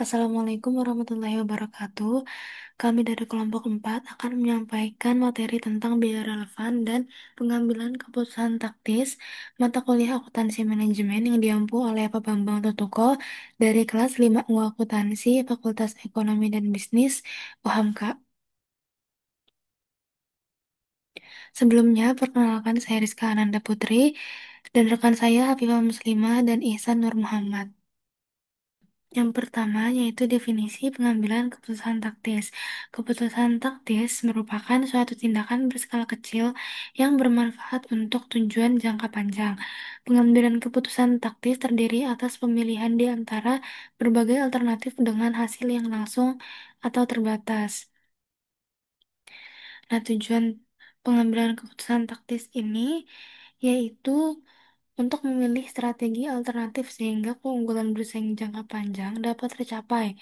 Assalamualaikum warahmatullahi wabarakatuh. Kami dari kelompok 4 akan menyampaikan materi tentang biaya relevan dan pengambilan keputusan taktis mata kuliah akuntansi manajemen yang diampu oleh Pak Bambang Tutuko dari kelas 5 U Akuntansi Fakultas Ekonomi dan Bisnis UHAMKA. Sebelumnya, perkenalkan saya Rizka Ananda Putri dan rekan saya Hafifah Muslimah dan Ihsan Nur Muhammad. Yang pertama yaitu definisi pengambilan keputusan taktis. Keputusan taktis merupakan suatu tindakan berskala kecil yang bermanfaat untuk tujuan jangka panjang. Pengambilan keputusan taktis terdiri atas pemilihan di antara berbagai alternatif dengan hasil yang langsung atau terbatas. Nah, tujuan pengambilan keputusan taktis ini yaitu untuk memilih strategi alternatif sehingga keunggulan bersaing jangka panjang dapat tercapai.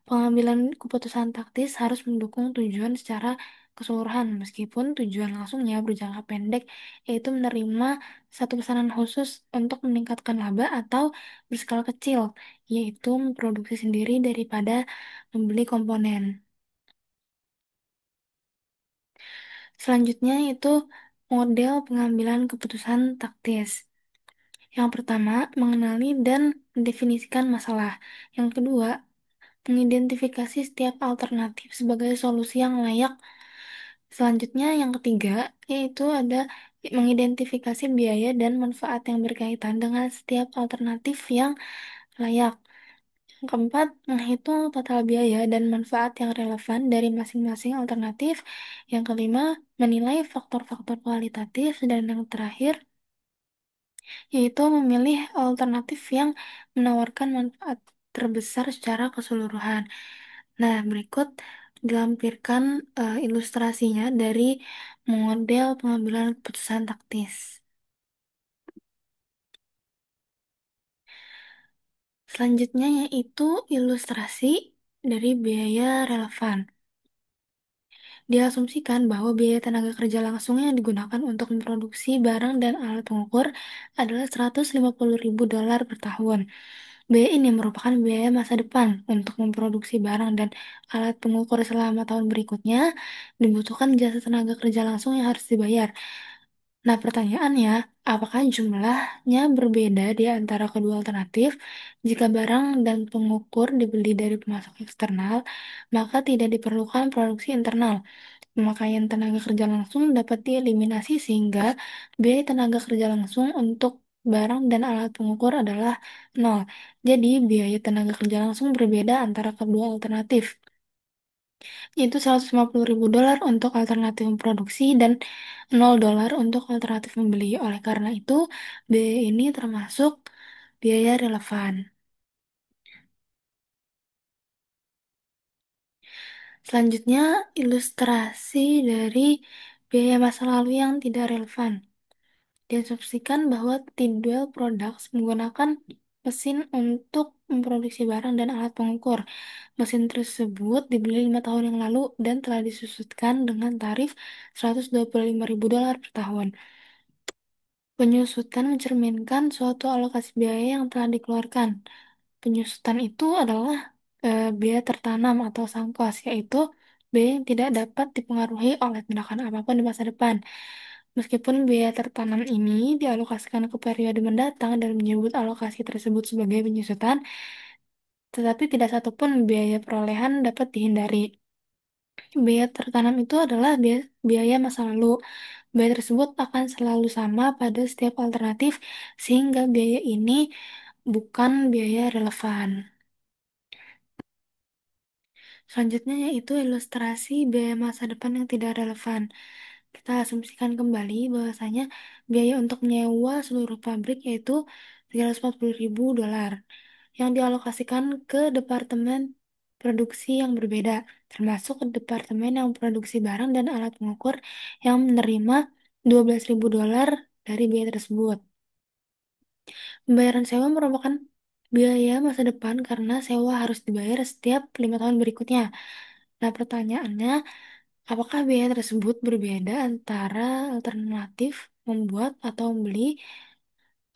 Pengambilan keputusan taktis harus mendukung tujuan secara keseluruhan, meskipun tujuan langsungnya berjangka pendek, yaitu menerima satu pesanan khusus untuk meningkatkan laba atau berskala kecil, yaitu memproduksi sendiri daripada membeli komponen. Selanjutnya itu model pengambilan keputusan taktis. Yang pertama, mengenali dan mendefinisikan masalah. Yang kedua, mengidentifikasi setiap alternatif sebagai solusi yang layak. Selanjutnya, yang ketiga, yaitu ada mengidentifikasi biaya dan manfaat yang berkaitan dengan setiap alternatif yang layak. Yang keempat, menghitung total biaya dan manfaat yang relevan dari masing-masing alternatif. Yang kelima, menilai faktor-faktor kualitatif. Dan yang terakhir, yaitu memilih alternatif yang menawarkan manfaat terbesar secara keseluruhan. Nah, berikut dilampirkan ilustrasinya dari model pengambilan keputusan taktis. Selanjutnya yaitu ilustrasi dari biaya relevan. Diasumsikan bahwa biaya tenaga kerja langsung yang digunakan untuk memproduksi barang dan alat pengukur adalah $150.000 per tahun. Biaya ini merupakan biaya masa depan untuk memproduksi barang dan alat pengukur selama tahun berikutnya. Dibutuhkan jasa tenaga kerja langsung yang harus dibayar. Nah, pertanyaannya, apakah jumlahnya berbeda di antara kedua alternatif? Jika barang dan pengukur dibeli dari pemasok eksternal, maka tidak diperlukan produksi internal. Pemakaian tenaga kerja langsung dapat dieliminasi sehingga biaya tenaga kerja langsung untuk barang dan alat pengukur adalah nol. Jadi, biaya tenaga kerja langsung berbeda antara kedua alternatif, yaitu $150.000 untuk alternatif memproduksi dan $0 untuk alternatif membeli. Oleh karena itu, biaya ini termasuk biaya relevan. Selanjutnya, ilustrasi dari biaya masa lalu yang tidak relevan. Diasumsikan bahwa Tidwell Products menggunakan mesin untuk memproduksi barang dan alat pengukur. Mesin tersebut dibeli 5 tahun yang lalu dan telah disusutkan dengan tarif $125.000 per tahun. Penyusutan mencerminkan suatu alokasi biaya yang telah dikeluarkan. Penyusutan itu adalah biaya tertanam atau sunk cost, yaitu biaya yang tidak dapat dipengaruhi oleh tindakan apapun di masa depan. Meskipun biaya tertanam ini dialokasikan ke periode mendatang dan menyebut alokasi tersebut sebagai penyusutan, tetapi tidak satupun biaya perolehan dapat dihindari. Biaya tertanam itu adalah biaya masa lalu. Biaya tersebut akan selalu sama pada setiap alternatif, sehingga biaya ini bukan biaya relevan. Selanjutnya yaitu ilustrasi biaya masa depan yang tidak relevan. Kita asumsikan kembali bahwasanya biaya untuk menyewa seluruh pabrik yaitu $340.000 yang dialokasikan ke departemen produksi yang berbeda, termasuk ke departemen yang produksi barang dan alat pengukur yang menerima $12.000 dari biaya tersebut. Pembayaran sewa merupakan biaya masa depan karena sewa harus dibayar setiap 5 tahun berikutnya. Nah, pertanyaannya, apakah biaya tersebut berbeda antara alternatif membuat atau membeli?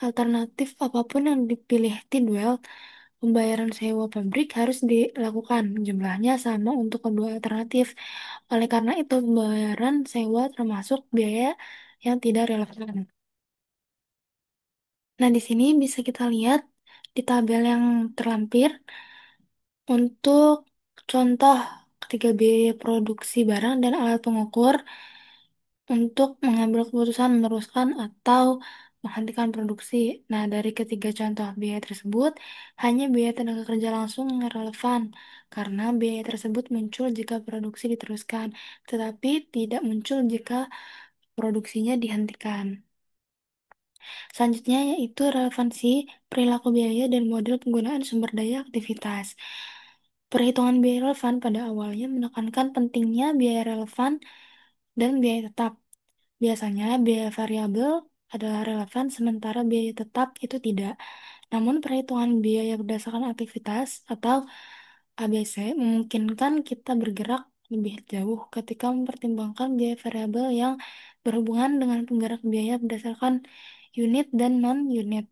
Alternatif apapun yang dipilih Tidwell pembayaran sewa pabrik harus dilakukan. Jumlahnya sama untuk kedua alternatif. Oleh karena itu, pembayaran sewa termasuk biaya yang tidak relevan. Nah, di sini bisa kita lihat di tabel yang terlampir untuk contoh ketiga biaya produksi barang dan alat pengukur untuk mengambil keputusan meneruskan atau menghentikan produksi. Nah, dari ketiga contoh biaya tersebut, hanya biaya tenaga kerja langsung yang relevan, karena biaya tersebut muncul jika produksi diteruskan, tetapi tidak muncul jika produksinya dihentikan. Selanjutnya yaitu relevansi perilaku biaya dan model penggunaan sumber daya aktivitas. Perhitungan biaya relevan pada awalnya menekankan pentingnya biaya relevan dan biaya tetap. Biasanya biaya variabel adalah relevan sementara biaya tetap itu tidak. Namun perhitungan biaya berdasarkan aktivitas atau ABC memungkinkan kita bergerak lebih jauh ketika mempertimbangkan biaya variabel yang berhubungan dengan penggerak biaya berdasarkan unit dan non-unit.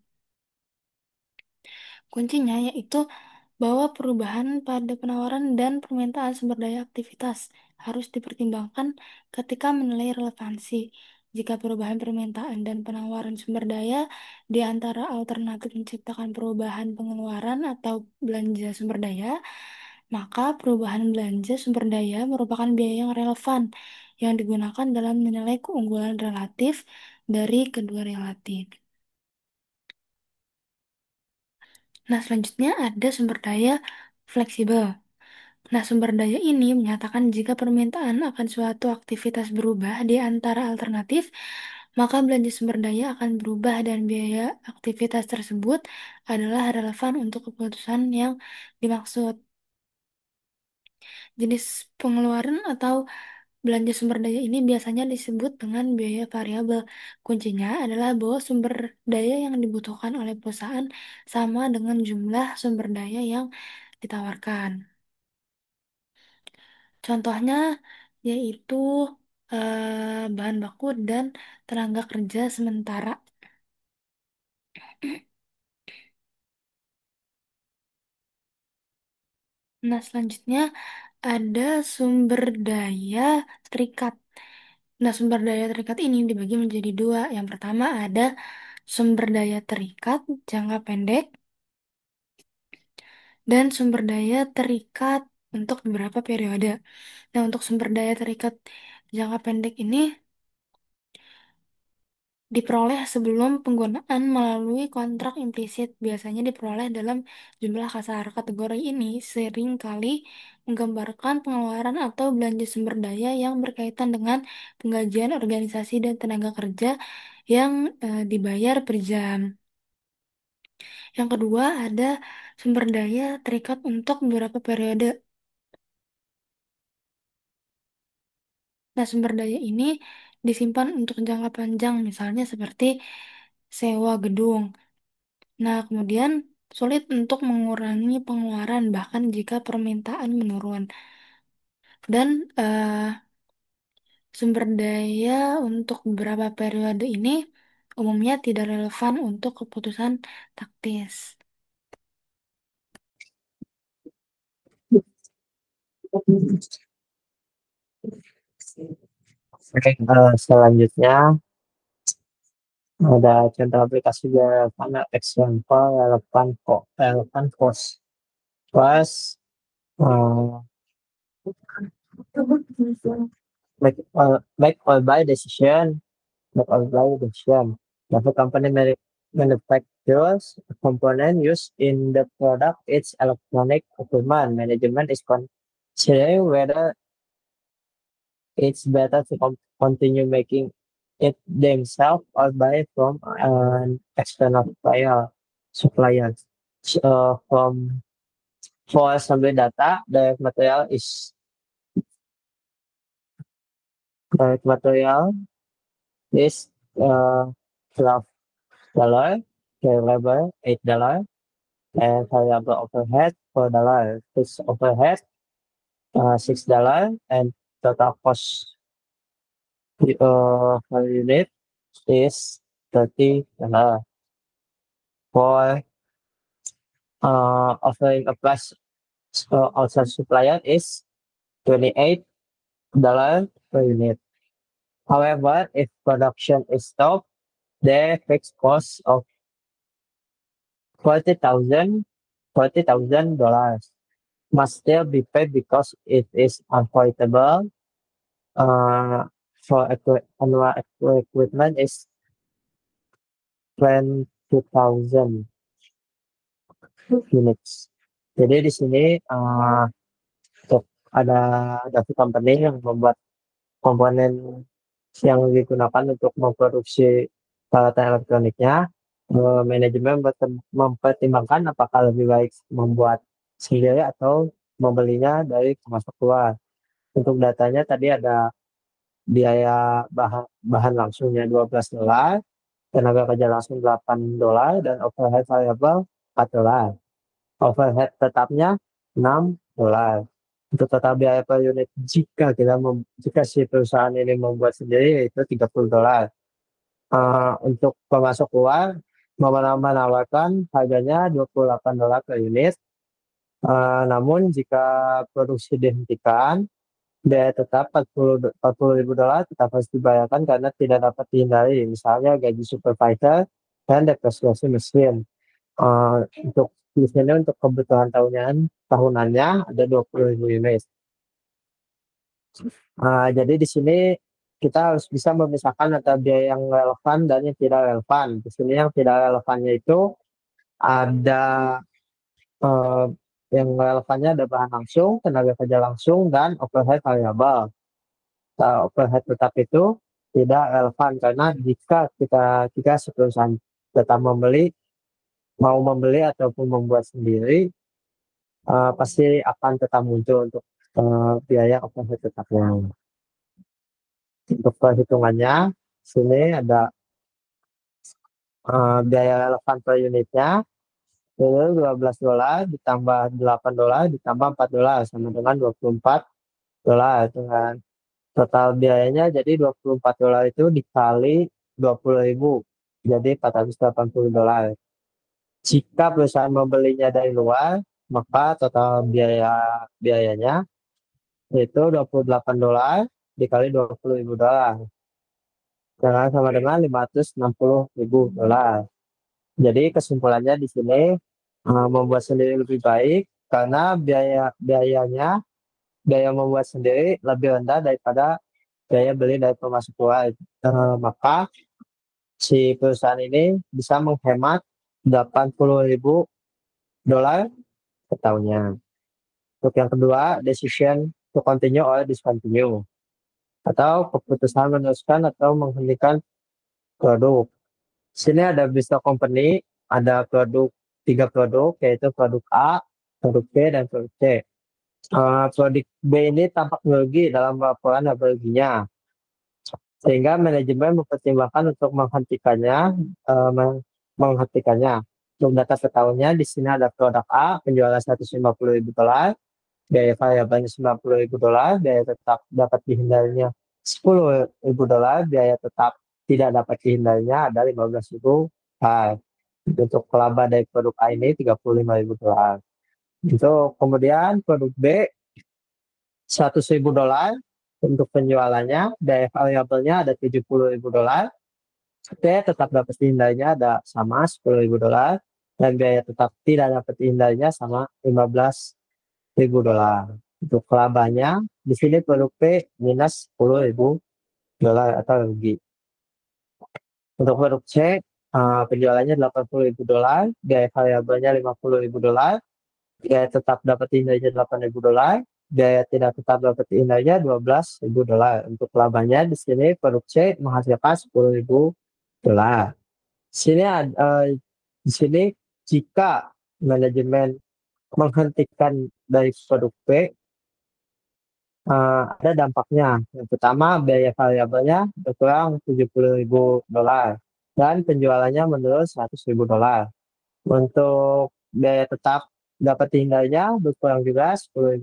Kuncinya yaitu bahwa perubahan pada penawaran dan permintaan sumber daya aktivitas harus dipertimbangkan ketika menilai relevansi. Jika perubahan permintaan dan penawaran sumber daya di antara alternatif menciptakan perubahan pengeluaran atau belanja sumber daya, maka perubahan belanja sumber daya merupakan biaya yang relevan yang digunakan dalam menilai keunggulan relatif dari kedua relatif. Nah, selanjutnya ada sumber daya fleksibel. Nah, sumber daya ini menyatakan jika permintaan akan suatu aktivitas berubah di antara alternatif, maka belanja sumber daya akan berubah dan biaya aktivitas tersebut adalah relevan untuk keputusan yang dimaksud. Jenis pengeluaran atau belanja sumber daya ini biasanya disebut dengan biaya variabel. Kuncinya adalah bahwa sumber daya yang dibutuhkan oleh perusahaan sama dengan jumlah sumber daya yang ditawarkan. Contohnya yaitu bahan baku dan tenaga kerja sementara. Nah, selanjutnya ada sumber daya terikat. Nah, sumber daya terikat ini dibagi menjadi dua. Yang pertama ada sumber daya terikat jangka pendek dan sumber daya terikat untuk beberapa periode. Nah, untuk sumber daya terikat jangka pendek ini diperoleh sebelum penggunaan melalui kontrak implisit. Biasanya diperoleh dalam jumlah kasar. Kategori ini sering kali menggambarkan pengeluaran atau belanja sumber daya yang berkaitan dengan penggajian organisasi dan tenaga kerja yang dibayar per jam. Yang kedua ada sumber daya terikat untuk beberapa periode. Nah, sumber daya ini disimpan untuk jangka panjang, misalnya seperti sewa gedung. Nah, kemudian sulit untuk mengurangi pengeluaran bahkan jika permintaan menurun. Dan sumber daya untuk beberapa periode ini umumnya tidak relevan untuk keputusan taktis. Oke, selanjutnya ada contoh aplikasi relevan example relevan cost. Plus, uh, make or buy decision, make or buy decision. If a company manufactures a component used in the product, its electronic equipment management is considering whether it's better to continue making it themselves or buy from an external supplier. From for assembly data, direct material is $12, variable $8, and variable overhead $4. Fixed overhead $6, and total cost per unit is $30. For offering a price outside supplier is $28 per unit. However, if production is stopped, the fixed cost of 40,000 $40,000 must still be paid because it is unavoidable. Uh, for annual equipment is 20,000 units. Jadi di sini untuk ada satu company yang membuat komponen yang digunakan untuk memproduksi peralatan elektroniknya. Manajemen mempertimbangkan apakah lebih baik membuat sendiri atau membelinya dari pemasok luar. Untuk datanya tadi ada biaya bahan langsungnya $12, tenaga kerja langsung $8, dan overhead variable $4. Overhead tetapnya $6. Untuk total biaya per unit jika si perusahaan ini membuat sendiri yaitu $30. Untuk pemasok luar menawarkan harganya $28 per unit. Namun jika produksi dihentikan, biaya tetap $40.000 tetap harus dibayarkan karena tidak dapat dihindari, misalnya gaji supervisor dan depresiasi mesin. Untuk di sini untuk kebutuhan tahunannya ada 20.000 unit. Jadi di sini kita harus bisa memisahkan antara biaya yang relevan dan yang tidak relevan. Di sini yang tidak relevannya itu ada eh, yang relevannya ada bahan langsung, tenaga kerja langsung, dan overhead variabel. Overhead tetap itu tidak relevan karena jika si perusahaan tetap mau membeli ataupun membuat sendiri, pasti akan tetap muncul untuk biaya overhead tetapnya. Untuk perhitungannya, sini ada biaya relevan per unitnya, itu $12 ditambah $8 ditambah $4 sama dengan $24 dengan total biayanya jadi $24 itu dikali 20.000 jadi $480. Jika perusahaan membelinya dari luar, maka total biayanya itu $28 dikali $20.000 dengan sama dengan $560.000. Jadi kesimpulannya di sini membuat sendiri lebih baik karena biaya membuat sendiri lebih rendah daripada biaya beli dari pemasok luar. Maka si perusahaan ini bisa menghemat $80.000 per tahunnya. Untuk yang kedua, decision to continue or discontinue atau keputusan meneruskan atau menghentikan produk. Sini ada Bristol Company, ada tiga produk yaitu produk A, produk B, dan produk C. Produk B ini tampak merugi dalam laporan laba ruginya, sehingga manajemen mempertimbangkan untuk menghentikannya. Untuk data setahunnya di sini ada produk A penjualan $150.000, biaya variabelnya $90.000, biaya tetap dapat dihindarinya $10.000, biaya tetap tidak dapat dihindarinya ada $15.000. Untuk laba dari produk A ini $35.000. Untuk kemudian produk B $100.000 untuk penjualannya, biaya variabelnya ada $70.000, biaya tetap dapat dihindarinya ada sama $10.000, dan biaya tetap tidak dapat dihindarinya sama $15.000. Untuk labanya di sini produk P minus $10.000 atau rugi. Untuk produk C penjualannya $80.000, biaya variabelnya $50.000, biaya tetap dapat dihindarinya $8.000, biaya tidak tetap dapat dihindarinya $12.000. Untuk labanya di sini produk C menghasilkan $10.000. Di sini jika manajemen menghentikan dari produk B, ada dampaknya. Yang pertama, biaya variabelnya berkurang $70.000 dan penjualannya menurun $100.000. Untuk biaya tetap dapat dihindarinya berkurang juga $10.000,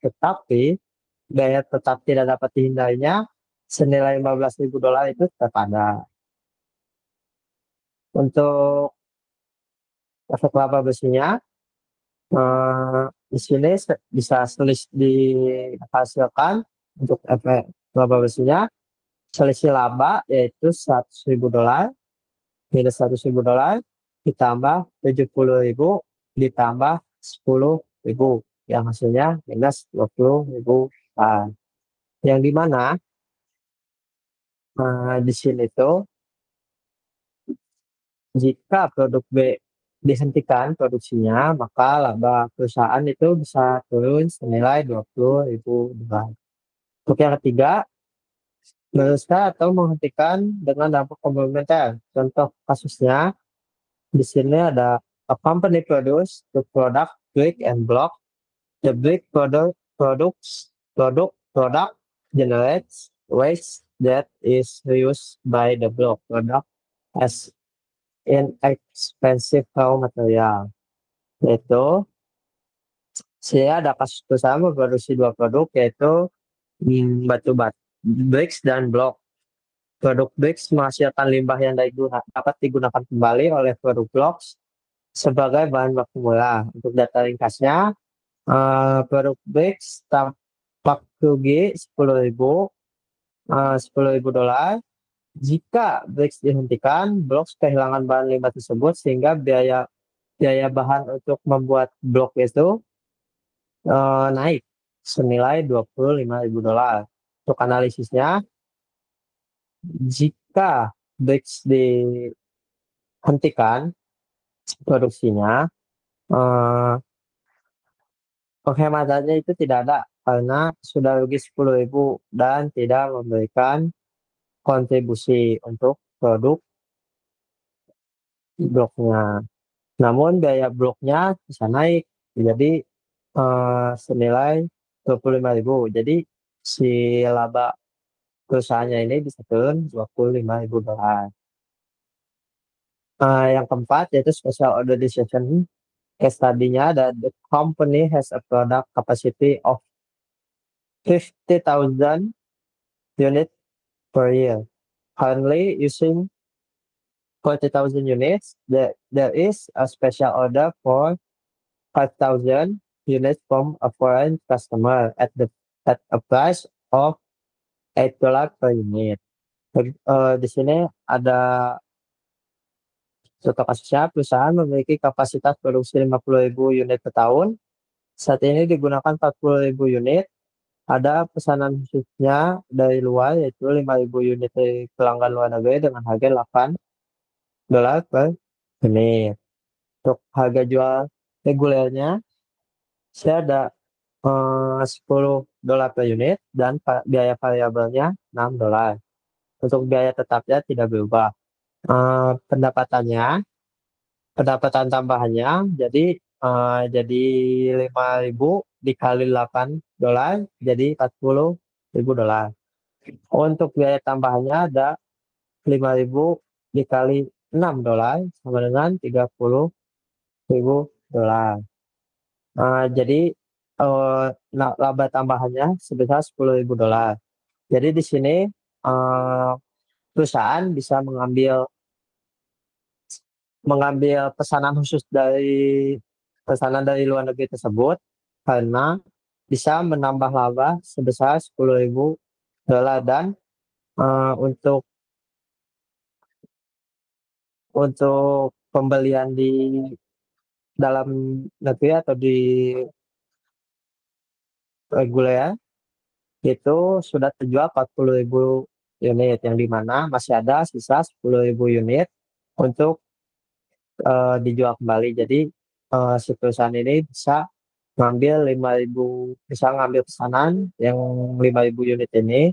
tetapi biaya tetap tidak dapat dihindarinya senilai $15.000 itu tetap ada. Untuk efek laba bersihnya, Di sini bisa dihasilkan untuk efek laba bersihnya. Selisih laba yaitu 100.000 dolar minus 100.000 dolar ditambah 70.000 ditambah 10.000 yang hasilnya minus 20.000. Yang dimana di sini tuh jika produk B dihentikan produksinya, maka laba perusahaan itu bisa turun senilai 20.000 dolar. Untuk yang ketiga, meneruskan atau menghentikan dengan dampak komplementer. Contoh kasusnya di sini ada a company produce the product brick and block. The brick product generates waste that is used by the block product as inexpensive raw material. Yaitu saya ada kasus perusahaan memproduksi dua produk yaitu batu bata, bricks dan blok. Produk bricks menghasilkan limbah yang dapat digunakan kembali oleh produk blocks sebagai bahan baku mula. Untuk data ringkasnya, produk bricks tampak rugi 10.000 dolar. Jika bricks dihentikan, blocks kehilangan bahan limbah tersebut sehingga biaya biaya bahan untuk membuat blok itu naik senilai 25.000 dolar. Untuk analisisnya, jika BRICS dihentikan produksinya, eh, penghematannya itu tidak ada karena sudah rugi 10.000 dan tidak memberikan kontribusi untuk produk bloknya. Namun biaya bloknya bisa naik jadi senilai 25.000. Jadi si laba perusahaannya ini bisa turun 25.000 dolar. Yang keempat yaitu special order decision. Case study-nya ada the company has a product capacity of 50,000 units per year. Currently using 40,000 units. There is a special order for 5,000 units from a foreign customer at a price of $8 per unit. Di sini ada contoh kasusnya, perusahaan memiliki kapasitas produksi 50.000 unit per tahun. Saat ini digunakan 40.000 unit. Ada pesanan khususnya dari luar, yaitu 5.000 unit dari pelanggan luar negeri dengan harga $8 per unit. Untuk harga jual regulernya, saya ada $10 per unit dan biaya variabelnya $6. Untuk biaya tetapnya tidak berubah. Eh, pendapatannya pendapatan tambahannya jadi 5.000 dikali $8 jadi 40.000 dolar. Untuk biaya tambahannya ada 5.000 dikali $6 sama dengan 30.000 dolar. Jadi laba tambahannya sebesar 10.000 dolar. Jadi di sini eh, perusahaan bisa mengambil pesanan dari luar negeri tersebut karena bisa menambah laba sebesar 10.000 dolar dan untuk pembelian di dalam negeri atau di reguler itu sudah terjual 40.000 unit yang dimana masih ada sisa 10.000 unit untuk dijual kembali. Jadi si perusahaan ini bisa ngambil pesanan yang 5.000 unit ini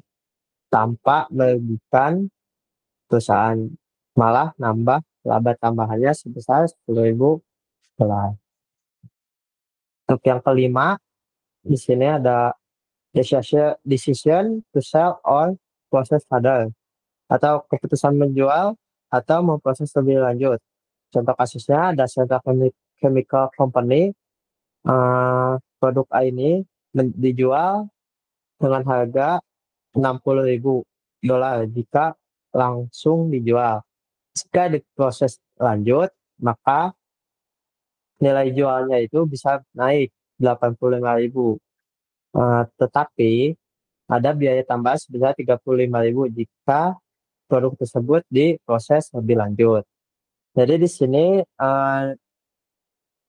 tanpa merugikan perusahaan, malah nambah laba tambahannya sebesar 10.000 dolar. Untuk yang kelima, di sini ada decision to sell or process further, atau keputusan menjual atau memproses lebih lanjut. Contoh kasusnya ada Central Chemical Company. Produk A ini dijual dengan harga 60.000 dolar jika langsung dijual. Jika diproses lanjut, maka nilai jualnya itu bisa naik 85.000. Tetapi ada biaya tambahan sebesar 35.000 jika produk tersebut diproses lebih lanjut. Jadi di sini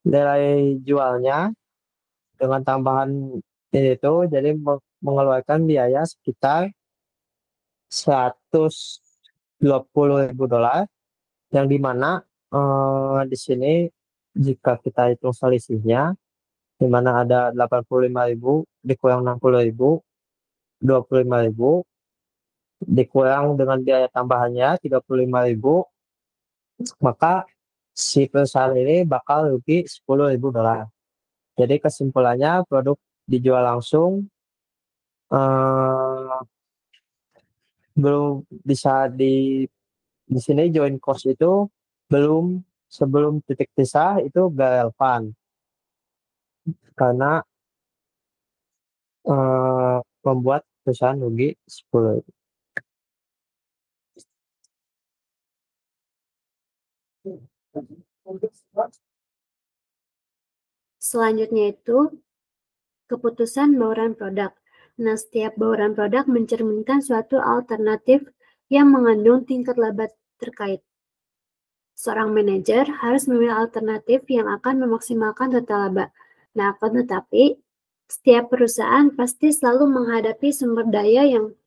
nilai jualnya dengan tambahan itu jadi mengeluarkan biaya sekitar 120.000 dolar, yang dimana di sini jika kita hitung selisihnya, di mana ada 85.000 dikurang 60.000, 25.000 dikurang dengan biaya tambahannya 35.000, maka si perusahaan ini bakal rugi 10.000 dolar. Jadi kesimpulannya produk dijual langsung eh, belum bisa di sini join cost itu belum, sebelum titik pisah itu gak relevan karena membuat perusahaan rugi 10. Selanjutnya itu keputusan bauran produk. Nah, setiap bauran produk mencerminkan suatu alternatif yang mengandung tingkat laba terkait. Seorang manajer harus memilih alternatif yang akan memaksimalkan total laba. Nah, akan tetapi setiap perusahaan pasti selalu menghadapi sumber daya yang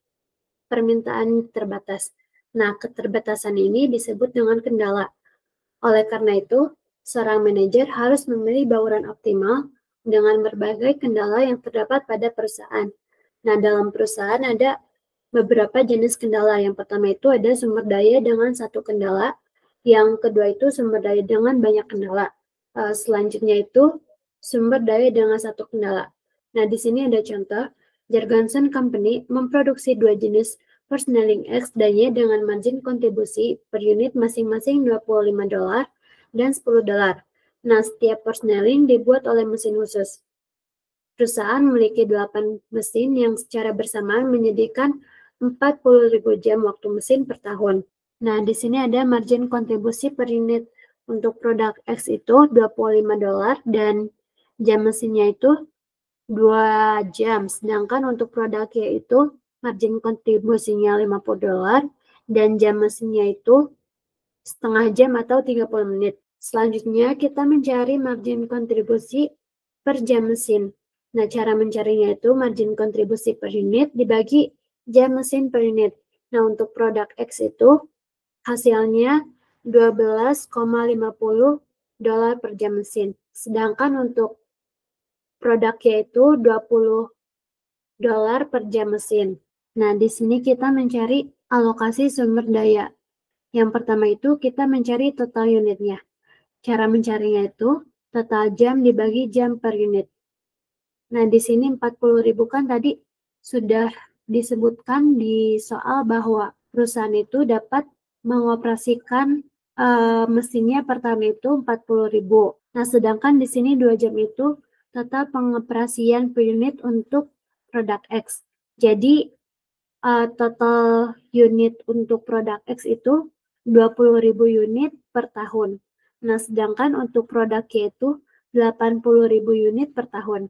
permintaan terbatas. Nah, keterbatasan ini disebut dengan kendala. Oleh karena itu, seorang manajer harus memilih bauran optimal dengan berbagai kendala yang terdapat pada perusahaan. Nah, dalam perusahaan ada beberapa jenis kendala. Yang pertama itu ada sumber daya dengan satu kendala, yang kedua itu sumber daya dengan banyak kendala. Selanjutnya itu sumber daya dengan satu kendala. Nah, di sini ada contoh, Jorgensen Company memproduksi dua jenis Persneling X dan Y dengan margin kontribusi per unit masing-masing $25 dan $10. Nah, setiap persneling dibuat oleh mesin khusus. Perusahaan memiliki 8 mesin yang secara bersamaan menyediakan 40.000 jam waktu mesin per tahun. Nah, di sini ada margin kontribusi per unit. Untuk produk X itu $25 dan jam mesinnya itu 2 jam. Sedangkan untuk produk Y itu margin kontribusinya $50 dan jam mesinnya itu setengah jam atau 30 menit. Selanjutnya kita mencari margin kontribusi per jam mesin. Nah, cara mencarinya itu margin kontribusi per unit dibagi jam mesin per unit. Nah, untuk produk X itu hasilnya $12,50 per jam mesin. Sedangkan untuk produk yaitu $20 per jam mesin. Nah, di sini kita mencari alokasi sumber daya. Yang pertama itu kita mencari total unitnya. Cara mencarinya itu total jam dibagi jam per unit. Nah, di sini 40.000 kan tadi sudah disebutkan di soal bahwa perusahaan itu dapat mengoperasikan mesinnya per tahun itu 40.000. Nah, sedangkan di sini 2 jam itu total pengoperasian per unit untuk produk X. Jadi, total unit untuk produk X itu 20.000 unit per tahun. Nah, sedangkan untuk produk Y itu 80.000 unit per tahun.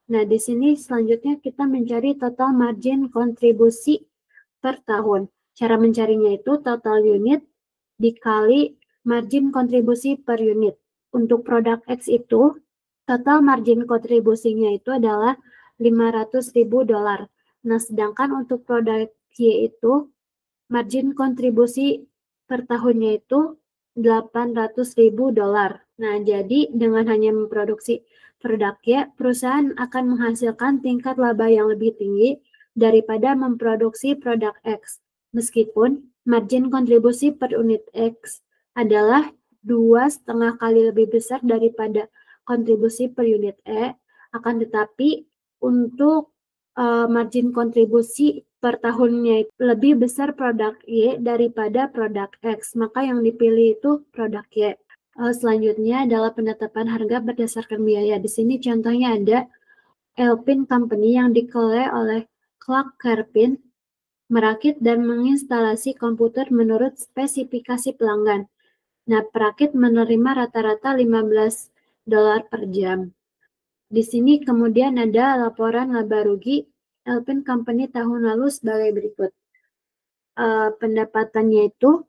Nah, di sini selanjutnya kita mencari total margin kontribusi per tahun. Cara mencarinya itu total unit dikali margin kontribusi per unit. Untuk produk X itu, total margin kontribusinya itu adalah $500.000. Nah, sedangkan untuk produk Y itu, margin kontribusi per tahunnya itu $800.000. Nah, jadi dengan hanya memproduksi produk Y, perusahaan akan menghasilkan tingkat laba yang lebih tinggi daripada memproduksi produk X. Meskipun margin kontribusi per unit X adalah 2,5 kali lebih besar daripada kontribusi per unit E, akan tetapi untuk margin kontribusi per tahunnya lebih besar produk Y daripada produk X, maka yang dipilih itu produk Y. Selanjutnya adalah penetapan harga berdasarkan biaya. Di sini contohnya ada Elpin Company yang dikelola oleh Clark Kerpin merakit dan menginstalasi komputer menurut spesifikasi pelanggan. Nah, perakit menerima rata-rata 15 dolar per jam. Di sini kemudian ada laporan laba rugi Alpine Company tahun lalu sebagai berikut. Pendapatannya itu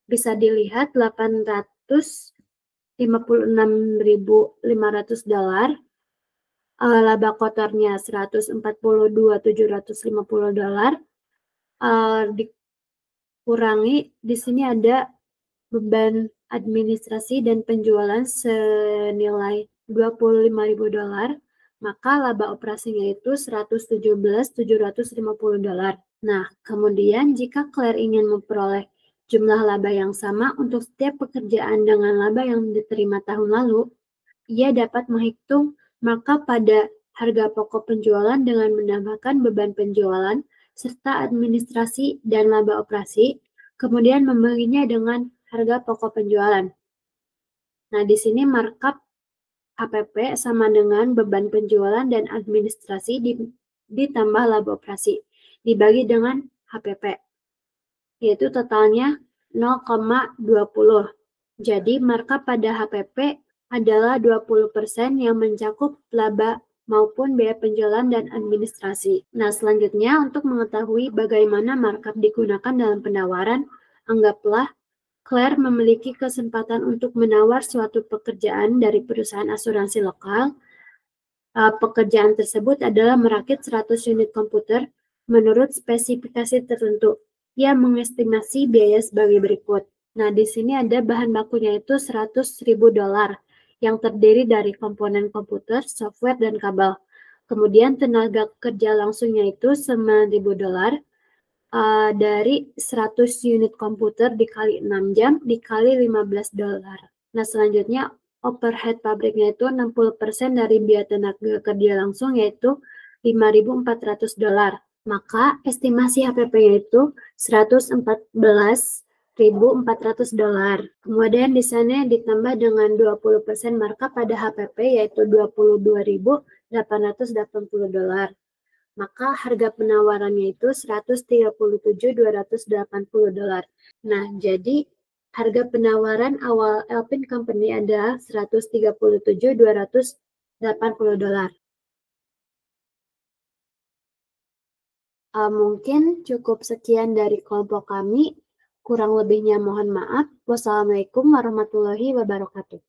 bisa dilihat 856.500 dolar, laba kotornya 142.750 dolar, dikurangi di sini ada beban administrasi dan penjualan senilai 25.000 dolar, maka laba operasinya itu 117.750 dolar. Nah, kemudian jika Claire ingin memperoleh jumlah laba yang sama untuk setiap pekerjaan dengan laba yang diterima tahun lalu, ia dapat menghitung markup pada harga pokok penjualan dengan menambahkan beban penjualan serta administrasi dan laba operasi, kemudian membelinya dengan harga pokok penjualan. Nah, di sini markup HPP sama dengan beban penjualan dan administrasi ditambah laba operasi dibagi dengan HPP, yaitu totalnya 0,20. Jadi markup pada HPP adalah 20% yang mencakup laba maupun biaya penjualan dan administrasi. Nah, selanjutnya untuk mengetahui bagaimana markup digunakan dalam penawaran, anggaplah Claire memiliki kesempatan untuk menawar suatu pekerjaan dari perusahaan asuransi lokal. Pekerjaan tersebut adalah merakit 100 unit komputer menurut spesifikasi tertentu. Ia mengestimasi biaya sebagai berikut. Nah, di sini ada bahan bakunya itu 100.000 dolar yang terdiri dari komponen komputer, software, dan kabel. Kemudian tenaga kerja langsungnya itu 9.000 dolar dari 100 unit komputer dikali 6 jam dikali 15 dolar. Nah, selanjutnya overhead pabriknya itu 60% dari biaya tenaga kerja langsung yaitu 5.400 dolar. Maka estimasi HPP-nya itu 114.400 dolar. Kemudian di sana ditambah dengan 20% markup pada HPP yaitu 22.880 dolar. Maka harga penawarannya itu 137.280 dolar. Nah, jadi harga penawaran awal Alpine Company adalah 137.280 dolar. Mungkin cukup sekian dari kelompok kami. Kurang lebihnya mohon maaf. Wassalamualaikum warahmatullahi wabarakatuh.